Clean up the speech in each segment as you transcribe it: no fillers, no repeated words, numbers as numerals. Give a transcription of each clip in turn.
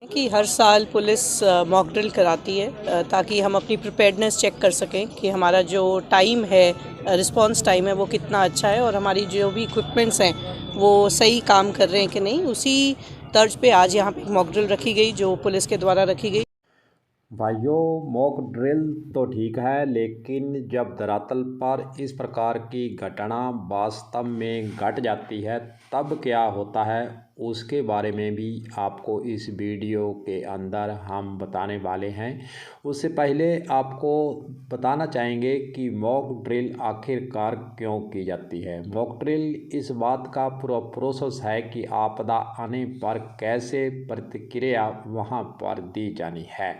कि हर साल police mock drill कराती है ताकि हम अपनी प्रिपेयर्डनेस चेक कर सकें कि हमारा जो टाइम है, रिस्पांस टाइम है, वो कितना अच्छा है और हमारी जो भी इक्विपमेंट्स हैं वो सही काम कर रहे हैं कि नहीं। उसी तर्ज पे आज यहाँ पे मॉक ड्रिल रखी गई जो पुलिस के द्वारा रखी गई। भाइयों, मॉक ड्रिल तो ठीक है, लेकिन जब धरातल पर इस प्रकार की घटना वास्तव में घट जाती है तब क्या होता है, उसके बारे में भी आपको इस वीडियो के अंदर हम बताने वाले हैं। उससे पहले आपको बताना चाहेंगे कि मॉक ड्रिल आखिरकार क्यों की जाती है। मॉक ड्रिल इस बात का पूरा प्रोसेस है कि आपदा आने पर कैसे प्रतिक्रिया वहां पर दी जानी है।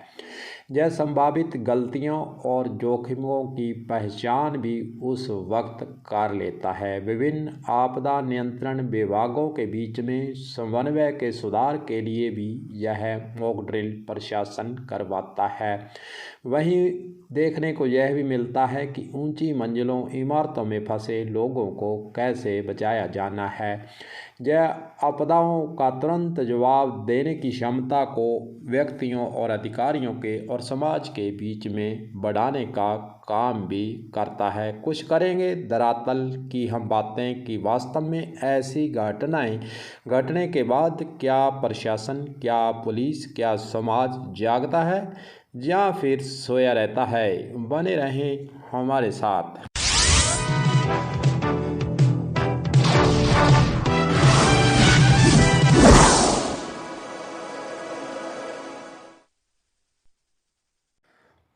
यह संभावित गलतियों और जोखिमों की पहचान भी उस वक्त कर लेता है। विभिन्न आपदा नियंत्रण विभागों के बीच में समन्वय के सुधार के लिए भी यह मॉक ड्रिल प्रशासन करवाता है। वहीं देखने को यह भी मिलता है कि ऊंची मंजिलों इमारतों में फंसे लोगों को कैसे बचाया जाना है। यह आपदाओं का तुरंत जवाब देने की क्षमता को व्यक्तियों और अधिकारियों के और समाज के बीच में बढ़ाने का काम भी करता है। कुछ करेंगे धरातल की हम बातें कि वास्तव में ऐसी घटनाएं घटने के बाद क्या प्रशासन, क्या पुलिस, क्या समाज जागता है या फिर सोया रहता है। बने रहें हमारे साथ।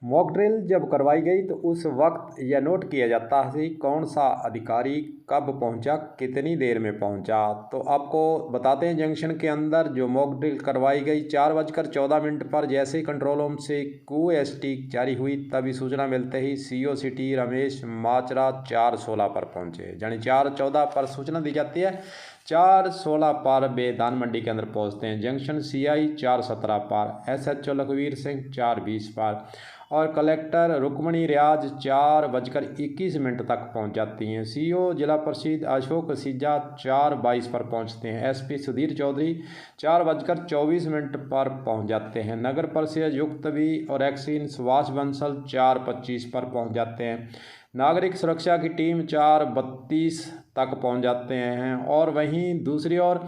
मॉक ड्रिल जब करवाई गई तो उस वक्त यह नोट किया जाता है कि कौन सा अधिकारी कब पहुंचा, कितनी देर में पहुंचा। तो आपको बताते हैं, जंक्शन के अंदर जो मॉक ड्रिल करवाई गई 4:14 पर जैसे ही कंट्रोल रूम से QST जारी हुई तभी सूचना मिलते ही CO सिटी रमेश माचरा 4:16 पर पहुंचे। यानी 4:14 पर सूचना दी जाती है, 4:16 पर वे धान मंडी के अंदर पहुंचते हैं। जंक्शन CI 4:17 पर, SHO लखवीर सिंह 4:20 पर और कलेक्टर रुक्मणी रियाज 4:21 तक पहुंच जाती हैं। CO जिला परिषद अशोक सिजा 4:22 पर पहुंचते हैं। SP सुधीर चौधरी 4:24 पर पहुंच जाते हैं। नगर परिषद युक्त भी और एक्सीन सुभाष बंसल 4:25 पर पहुंच जाते हैं। नागरिक सुरक्षा की टीम 4:32 तक पहुंच जाते हैं। और वहीं दूसरी ओर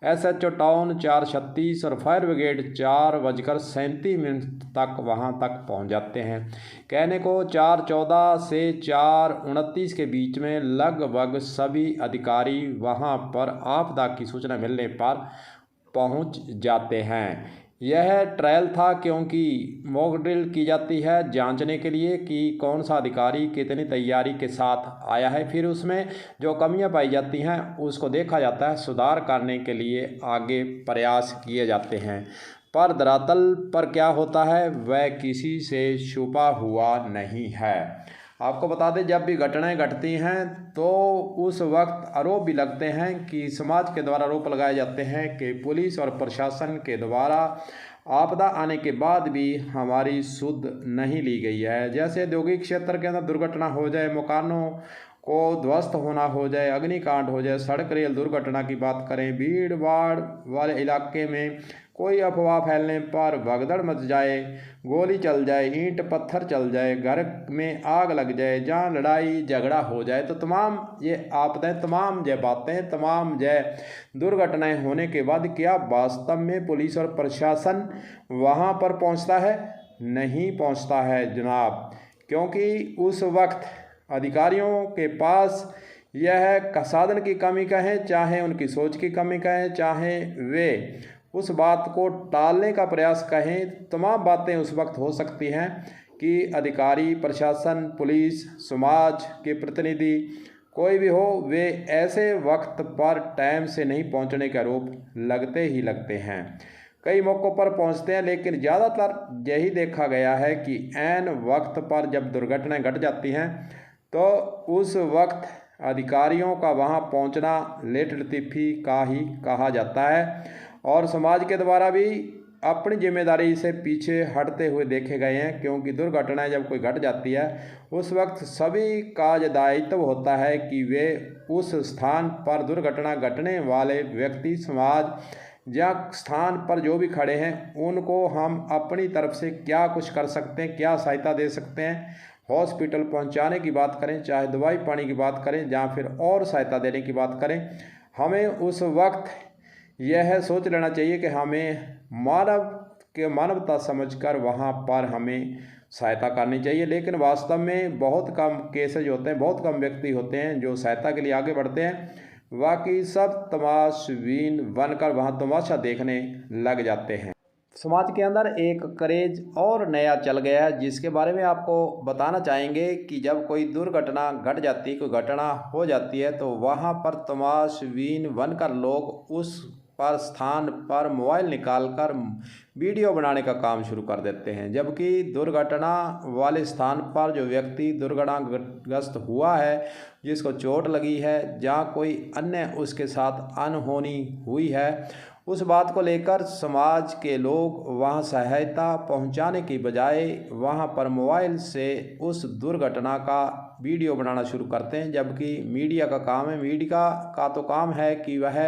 SHO टाउन 4:36 और फायर ब्रिगेड 4:37 तक वहां तक पहुंच जाते हैं। कहने को 4:14 से 4:29 के बीच में लगभग सभी अधिकारी वहां पर आपदा की सूचना मिलने पर पहुंच जाते हैं। यह ट्रायल था क्योंकि मॉक ड्रिल की जाती है जांचने के लिए कि कौन सा अधिकारी कितनी तैयारी के साथ आया है। फिर उसमें जो कमियां पाई जाती हैं उसको देखा जाता है, सुधार करने के लिए आगे प्रयास किए जाते हैं। पर धरातल पर क्या होता है वह किसी से छुपा हुआ नहीं है। आपको बता दें, जब भी घटनाएं घटती हैं तो उस वक्त आरोप भी लगते हैं कि समाज के द्वारा आरोप लगाए जाते हैं कि पुलिस और प्रशासन के द्वारा आपदा आने के बाद भी हमारी सुध नहीं ली गई है। जैसे औद्योगिक क्षेत्र के अंदर दुर्घटना हो जाए, मकानों को ध्वस्त होना हो जाए, अग्निकांड हो जाए, सड़क रेल दुर्घटना की बात करें, भीड़ भाड़ वाले इलाके में कोई अफवाह फैलने पर भगदड़ मच जाए, गोली चल जाए, ईंट पत्थर चल जाए, घर में आग लग जाए, जहाँ लड़ाई झगड़ा हो जाए, तो तमाम ये आपदाएं, तमाम ये बातें, तमाम ये दुर्घटनाएं होने के बाद क्या वास्तव में पुलिस और प्रशासन वहाँ पर पहुँचता है? नहीं पहुँचता है जनाब, क्योंकि उस वक्त अधिकारियों के पास यह साधन की कमी कहें, चाहे उनकी सोच की कमी कहें, चाहे वे उस बात को टालने का प्रयास कहें, तमाम बातें उस वक्त हो सकती हैं कि अधिकारी, प्रशासन, पुलिस, समाज के प्रतिनिधि कोई भी हो, वे ऐसे वक्त पर टाइम से नहीं पहुंचने के आरोप लगते ही लगते हैं। कई मौक़ों पर पहुंचते हैं, लेकिन ज़्यादातर यही देखा गया है कि ऐन वक्त पर जब दुर्घटनाएं घट जाती हैं तो उस वक्त अधिकारियों का वहां पहुंचना लेट लतीफ़ी का ही कहा जाता है और समाज के द्वारा भी अपनी जिम्मेदारी से पीछे हटते हुए देखे गए हैं। क्योंकि दुर्घटनाएं जब कोई घट जाती है उस वक्त सभी का ये दायित्व होता है कि वे उस स्थान पर दुर्घटना घटने वाले व्यक्ति, समाज या स्थान पर जो भी खड़े हैं उनको हम अपनी तरफ से क्या कुछ कर सकते हैं, क्या सहायता दे सकते हैं। हॉस्पिटल पहुंचाने की बात करें, चाहे दवाई पानी की बात करें, या फिर और सहायता देने की बात करें, हमें उस वक्त यह सोच लेना चाहिए कि हमें मानवता समझकर वहाँ पर हमें सहायता करनी चाहिए। लेकिन वास्तव में बहुत कम केसेज होते हैं, बहुत कम व्यक्ति होते हैं जो सहायता के लिए आगे बढ़ते हैं। बाकी सब तमाशबीन बनकर वहाँ तमाशा देखने लग जाते हैं। समाज के अंदर एक क्रेज और नया चल गया है, जिसके बारे में आपको बताना चाहेंगे कि जब कोई दुर्घटना घट जाती है, कोई घटना हो जाती है, तो वहाँ पर तमाशबीन बनकर लोग उस पर स्थान पर मोबाइल निकालकर वीडियो बनाने का काम शुरू कर देते हैं। जबकि दुर्घटना वाले स्थान पर जो व्यक्ति दुर्घटनाग्रस्त हुआ है, जिसको चोट लगी है, जहाँ कोई अन्य उसके साथ अनहोनी हुई है, उस बात को लेकर समाज के लोग वहाँ सहायता पहुँचाने की बजाय वहाँ पर मोबाइल से उस दुर्घटना का वीडियो बनाना शुरू करते हैं। जबकि मीडिया का काम है, मीडिया का तो काम है कि वह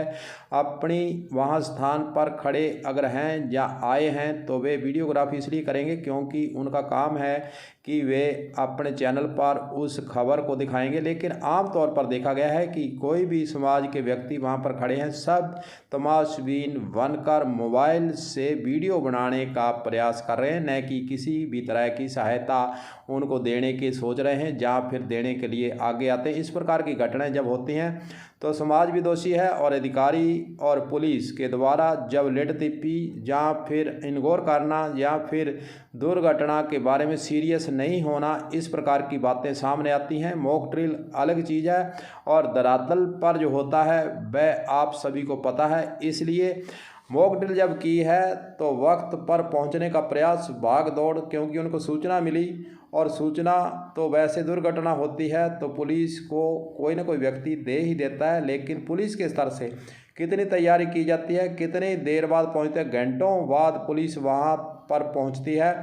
अपनी वहाँ स्थान पर खड़े अगर हैं या आए हैं तो वे वीडियोग्राफी इसलिए करेंगे क्योंकि उनका काम है कि वे अपने चैनल पर उस खबर को दिखाएंगे। लेकिन आम तौर पर देखा गया है कि कोई भी समाज के व्यक्ति वहाँ पर खड़े हैं, सब तमाशबीन बनकर मोबाइल से वीडियो बनाने का प्रयास कर रहे हैं, न कि किसी भी तरह की सहायता उनको देने की सोच रहे हैं या फिर देने के लिए आगे आते हैं। इस प्रकार की घटनाएं जब होती हैं तो समाज भी दोषी है और अधिकारी और पुलिस के द्वारा जब लेटतिप्पी या फिर इग्नोर करना या फिर दुर्घटना के बारे में सीरियस नहीं होना, इस प्रकार की बातें सामने आती हैं। मॉक ड्रिल अलग चीज़ है और धरातल पर जो होता है वह आप सभी को पता है। इसलिए मॉक ड्रिल जब की है तो वक्त पर पहुंचने का प्रयास, भाग दौड़, क्योंकि उनको सूचना मिली और सूचना तो वैसे दुर्घटना होती है तो पुलिस को कोई ना कोई व्यक्ति दे ही देता है। लेकिन पुलिस के स्तर से कितनी तैयारी की जाती है, कितनी देर बाद पहुंचते हैं, घंटों बाद पुलिस वहां पर पहुंचती है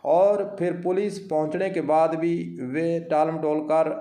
और फिर पुलिस पहुंचने के बाद भी वे टाल मटोल कर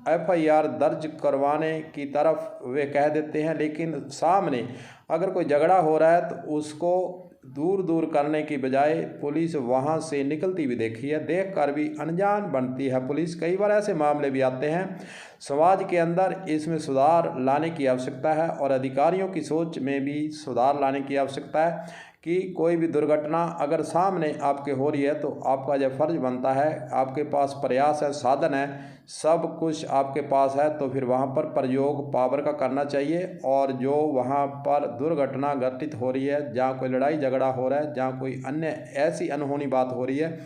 FIR दर्ज करवाने की तरफ वे कह देते हैं। लेकिन सामने अगर कोई झगड़ा हो रहा है तो उसको दूर दूर करने की बजाय पुलिस वहां से निकलती भी देखी है, देख कर भी अनजान बनती है पुलिस। कई बार ऐसे मामले भी आते हैं। समाज के अंदर इसमें सुधार लाने की आवश्यकता है और अधिकारियों की सोच में भी सुधार लाने की आवश्यकता है कि कोई भी दुर्घटना अगर सामने आपके हो रही है तो आपका जब फर्ज बनता है, आपके पास प्रयास है, साधन है, सब कुछ आपके पास है, तो फिर वहाँ पर प्रयोग पावर का करना चाहिए। और जो वहाँ पर दुर्घटना घटित हो रही है, जहाँ कोई लड़ाई झगड़ा हो रहा है, जहाँ कोई अन्य ऐसी अनहोनी बात हो रही है,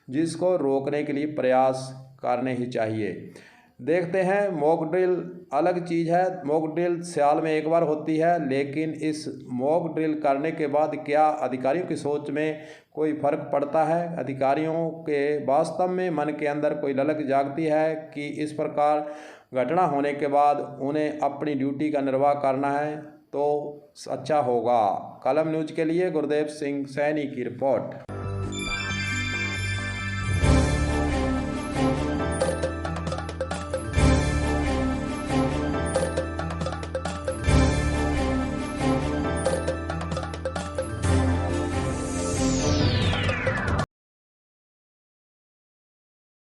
जिसको रोकने के लिए प्रयास करने ही चाहिए। देखते हैं, मॉक ड्रिल अलग चीज़ है। मॉक ड्रिल साल में एक बार होती है, लेकिन इस मॉक ड्रिल करने के बाद क्या अधिकारियों की सोच में कोई फ़र्क पड़ता है? अधिकारियों के वास्तव में मन के अंदर कोई ललक जागती है कि इस प्रकार घटना होने के बाद उन्हें अपनी ड्यूटी का निर्वाह करना है तो अच्छा होगा। कलम न्यूज़ के लिए गुरदेव सिंह सैनी की रिपोर्ट।